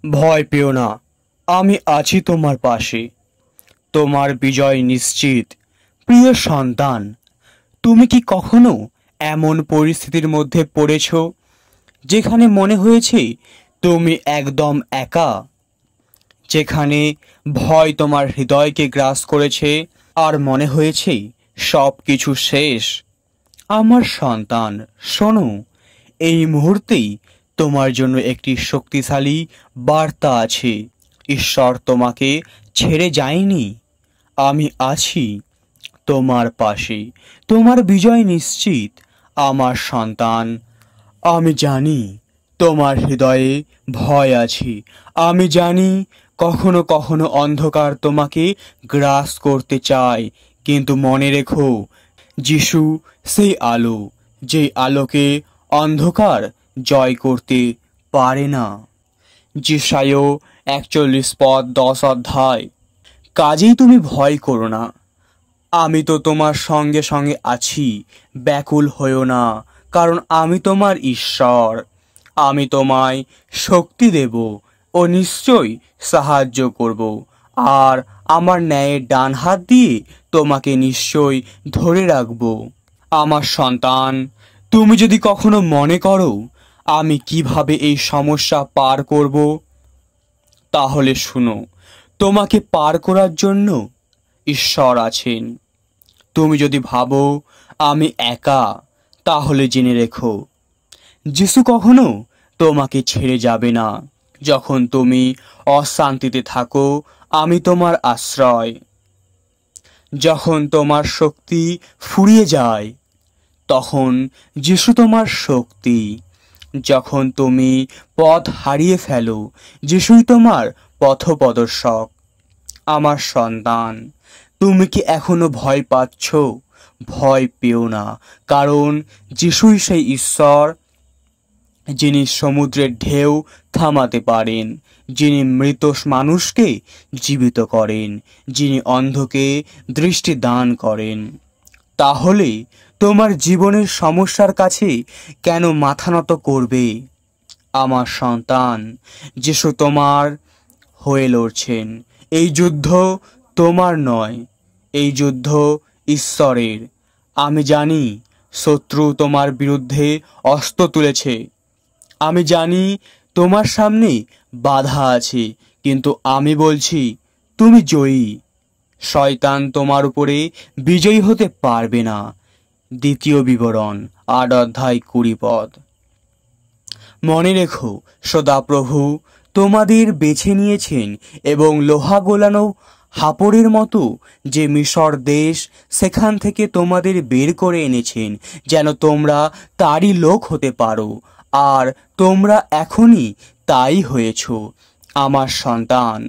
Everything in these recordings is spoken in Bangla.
ভয় পেও না, আমি আছি তোমার পাশে। তোমার বিজয় নিশ্চিত। প্রিয় সন্তান, তুমি কি কখনো এমন পরিস্থিতির মধ্যে পড়েছ যেখানে মনে হয়েছে তুমি একদম একা, যেখানে ভয় তোমার হৃদয়কে গ্রাস করেছে আর মনে হয়েছে সব কিছু শেষ? আমার সন্তান, শোনো, এই মুহূর্তেই তোমার জন্য একটি শক্তিশালী বার্তা আছে। ঈশ্বর তোমাকে ছেড়ে যায়নি। আমি আছি তোমার পাশে। তোমার বিজয় নিশ্চিত। আমার সন্তান, আমি জানি তোমার হৃদয়ে ভয় আছে। আমি জানি কখনো কখনো অন্ধকার তোমাকে গ্রাস করতে চায়, কিন্তু মনে রেখো, যিশু সেই আলো, যে আলোকে অন্ধকার জয় করতে পারে না। যিশায় 41:10 কাজেই তুমি ভয় করো না, আমি তো তোমার সঙ্গে সঙ্গে আছি। ব্যাকুল হইও না, কারণ আমি তোমার ঈশ্বর। আমি তোমায় শক্তি দেব ও নিশ্চয়ই সাহায্য করব, আর আমার ন্যায়ের ডান হাত দিয়ে তোমাকে নিশ্চয়ই ধরে রাখব। আমার সন্তান, তুমি যদি কখনো মনে করো আমি কিভাবে এই সমস্যা পার করব, তাহলে শুনো, তোমাকে পার করার জন্য ঈশ্বর আছেন। তুমি যদি ভাবো আমি একা, তাহলে জেনে রেখো, যিশু কখনো তোমাকে ছেড়ে যাবে না। যখন তুমি অশান্তিতে থাকো, আমি তোমার আশ্রয়। যখন তোমার শক্তি ফুরিয়ে যায়, তখন যিশু তোমার শক্তি। যখন তুমি পথ হারিয়ে ফেলো, যিশুই তোমার পথপ্রদর্শক। আমার সন্তান, তুমি কি এখনো ভয় পাচ্ছ? ভয় পেও না, কারণ যিশুই সেই ঈশ্বর যিনি সমুদ্রের ঢেউ থামাতে পারেন, যিনি মৃত মানুষকে জীবিত করেন, যিনি অন্ধকে দৃষ্টি দান করেন। তাহলে তোমার জীবনের সমস্যার কাছে কেন মাথা নত করবে? আমার সন্তান, যিশু তোমার হয়ে লড়ছেন। এই যুদ্ধ তোমার নয়, এই যুদ্ধ ঈশ্বরের। আমি জানি শত্রু তোমার বিরুদ্ধে অস্ত্র তুলেছে। আমি জানি তোমার সামনে বাধা আছে, কিন্তু আমি বলছি তুমি জয়ী। শয়তান তোমার উপরে বিজয়ী হতে পারবে না। দ্বিতীয় বিবরণ 8:20 মনে রেখো, সদাপ্রভু তোমাদের বেছে নিয়েছেন এবং লোহা গোলানো হাপড়ের মতো যে মিশর দেশ, সেখান থেকে তোমাদের বের করে এনেছেন, যেন তোমরা তারই লোক হতে পারো। আর তোমরা এখনই তাই হয়েছ। আমার সন্তান,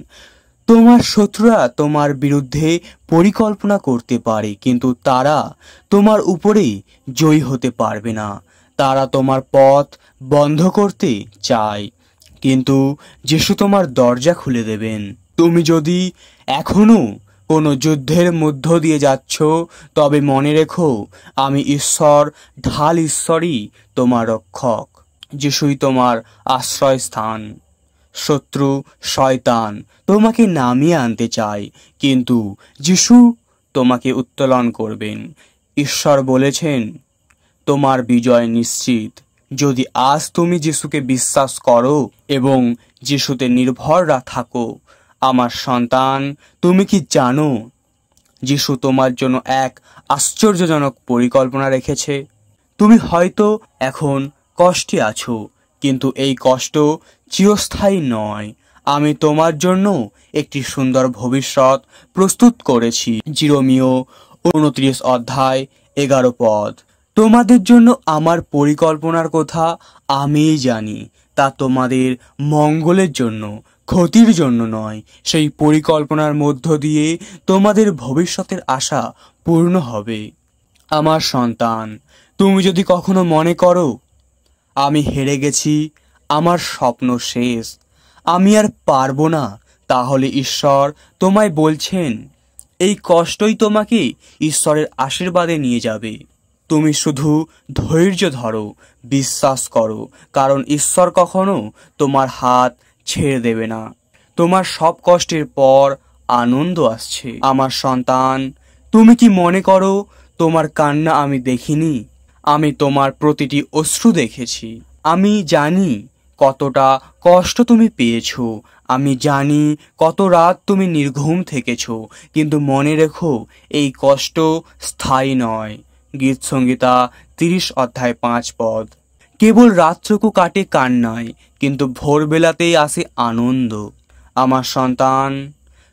তোমার শত্রুরা তোমার বিরুদ্ধে পরিকল্পনা করতে পারে, কিন্তু তারা তোমার উপরে জয়ী হতে পারবে না। তারা তোমার পথ বন্ধ করতে চায়, কিন্তু যিশু তোমার দরজা খুলে দেবেন। তুমি যদি এখনো কোনো যুদ্ধের মধ্য দিয়ে যাচ্ছ, তবে মনে রেখো, আমি ঈশ্বর, ঢাল ঈশ্বরই তোমার রক্ষক। যিশুই তোমার আশ্রয়স্থান। শত্রু শয়তান তোমাকে নামিয়ে আনতে চায়, কিন্তু যিশু তোমাকে উত্তোলন করবেন। ঈশ্বর বলেছেন, তোমার বিজয় নিশ্চিত। যদি আজ তুমি যিশুকে বিশ্বাস করো এবং যিশুতে নির্ভর থাকো। আমার সন্তান, তুমি কি জানো যিশু তোমার জন্য এক আশ্চর্যজনক পরিকল্পনা রেখেছে? তুমি হয়তো এখন কষ্টে আছো, কিন্তু এই কষ্ট চিরস্থায়ী নয়। আমি তোমার জন্য একটি সুন্দর ভবিষ্যৎ প্রস্তুত করেছি। জিরোমিও 29:11 তোমাদের জন্য আমার পরিকল্পনার কথা আমিই জানি, তা তোমাদের মঙ্গলের জন্য, ক্ষতির জন্য নয়। সেই পরিকল্পনার মধ্য দিয়ে তোমাদের ভবিষ্যতের আশা পূর্ণ হবে। আমার সন্তান, তুমি যদি কখনো মনে করো আমি হেরে গেছি, আমার স্বপ্ন শেষ, আমি আর পারবো না, তাহলে ঈশ্বর তোমায় বলছেন, এই কষ্টই তোমাকে ঈশ্বরের আশীর্বাদে নিয়ে যাবে। তুমি শুধু ধৈর্য ধরো, বিশ্বাস করো, কারণ ঈশ্বর কখনো তোমার হাত ছেড়ে দেবে না। তোমার সব কষ্টের পর আনন্দ আসছে। আমার সন্তান, তুমি কি মনে করো তোমার কান্না আমি দেখিনি? আমি তোমার প্রতিটি অশ্রু দেখেছি। আমি জানি কতটা কষ্ট তুমি পেয়েছো। আমি জানি কত রাত তুমি নির্ঘুম থেকেছো। কিন্তু মনে রেখো, এই কষ্ট স্থায়ী নয়। গীতসংহিতা 30 অধ্যায় 5 পদ। কেবল রাতটুকু কাটে কান্নায়, কিন্তু ভোরবেলাতেই আসে আনন্দ। আমার সন্তান,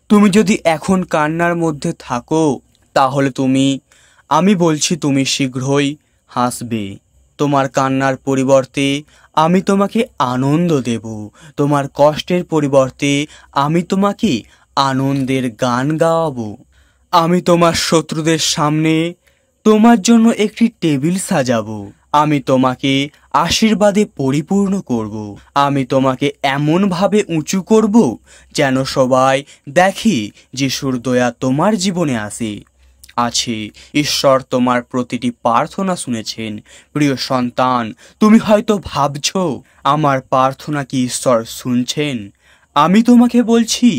তুমি যদি এখন কান্নার মধ্যে থাকো, তাহলে আমি বলছি তুমি শীঘ্রই হাসবে। তোমার কান্নার পরিবর্তে আমি তোমাকে আনন্দ দেব। তোমার কষ্টের পরিবর্তে আমি তোমাকে আনন্দের গান গাওয়াবো। আমি তোমার শত্রুদের সামনে তোমার জন্য একটি টেবিল সাজাবো। আমি তোমাকে আশীর্বাদে পরিপূর্ণ করব। আমি তোমাকে এমনভাবে উঁচু করব যেন সবাই দেখে যিশুর দয়া তোমার জীবনে আছে। ঈশ্বর তোমার প্রতিটি প্রার্থনা শুনেছেন। প্রিয় সন্তান, তুমি হয়তো ভাবছো, আমার প্রার্থনা কি ঈশ্বর শুনছেন? আমি তোমাকে বলছি,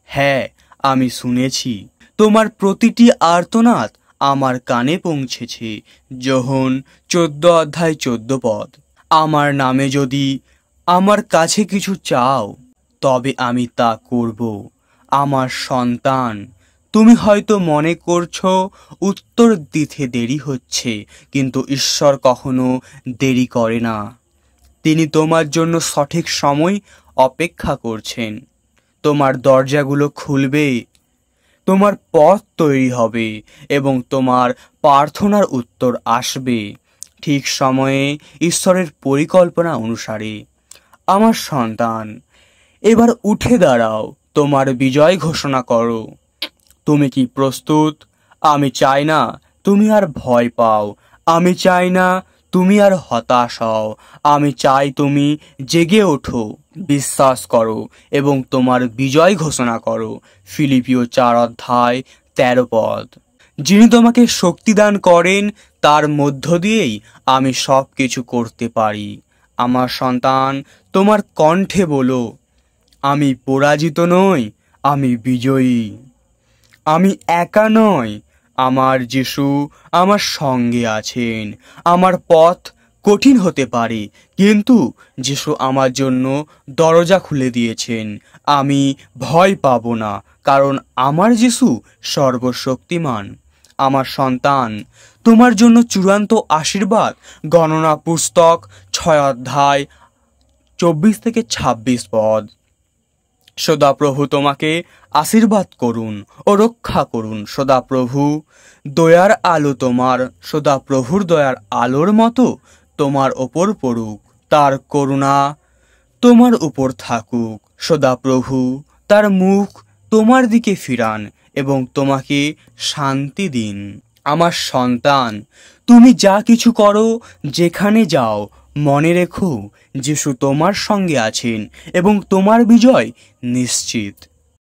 হ্যাঁ, আমি শুনেছি। তোমার প্রতিটি আর্তনাদ আমার কানে পৌঁছেছে। যোহন 14 অধ্যায় 14 পদ। আমার নামে যদি আমার কাছে কিছু চাও, তবে আমি তা করব। আমার সন্তান, তুমি হয়তো মনে করছো উত্তর দিতে দেরি হচ্ছে, কিন্তু ঈশ্বর কখনো দেরি করে না। তিনি তোমার জন্য সঠিক সময় অপেক্ষা করছেন। তোমার দরজাগুলো খুলবে, তোমার পথ তৈরি হবে এবং তোমার প্রার্থনার উত্তর আসবে ঠিক সময়ে, ঈশ্বরের পরিকল্পনা অনুসারে। আমার সন্তান, এবার উঠে দাঁড়াও, তোমার বিজয় ঘোষণা করো। তুমি কি প্রস্তুত? আমি চাই না তুমি আর ভয় পাও। আমি চাই না তুমি আর হতাশ হও। আমি চাই তুমি জেগে ওঠো, বিশ্বাস করো এবং তোমার বিজয় ঘোষণা করো। ফিলিপিও 4 অধ্যায় 13 পদ। যিনি তোমাকে শক্তি দান করেন, তার মধ্য দিয়েই আমি সব কিছু করতে পারি। আমার সন্তান, তোমার কণ্ঠে বলো, আমি পরাজিত নই, আমি বিজয়ী। আমি একা নই, আমার যিশু আমার সঙ্গে আছেন। আমার পথ কঠিন হতে পারে, কিন্তু যিশু আমার জন্য দরজা খুলে দিয়েছেন। আমি ভয় পাব না, কারণ আমার যিশু সর্বশক্তিমান। আমার সন্তান, তোমার জন্য চূড়ান্ত আশীর্বাদ গণনা পুস্তক 6 অধ্যায় 24 থেকে 26 পদ। সদাপ্রভু তোমাকে আশীর্বাদ করুন ও রক্ষা করুন। সদাপ্রভু দয়ার আলো সদাপ্রভুর দয়ার আলোর মতো তোমার ওপর পড়ুক। তার করুণা তোমার উপর থাকুক। সদাপ্রভু তার মুখ তোমার দিকে ফিরান এবং তোমাকে শান্তি দিন। আমার সন্তান, তুমি যা কিছু করো, যেখানে যাও, মনে রেখো যিশু তোমার সঙ্গে আছেন এবং তোমার বিজয় নিশ্চিত।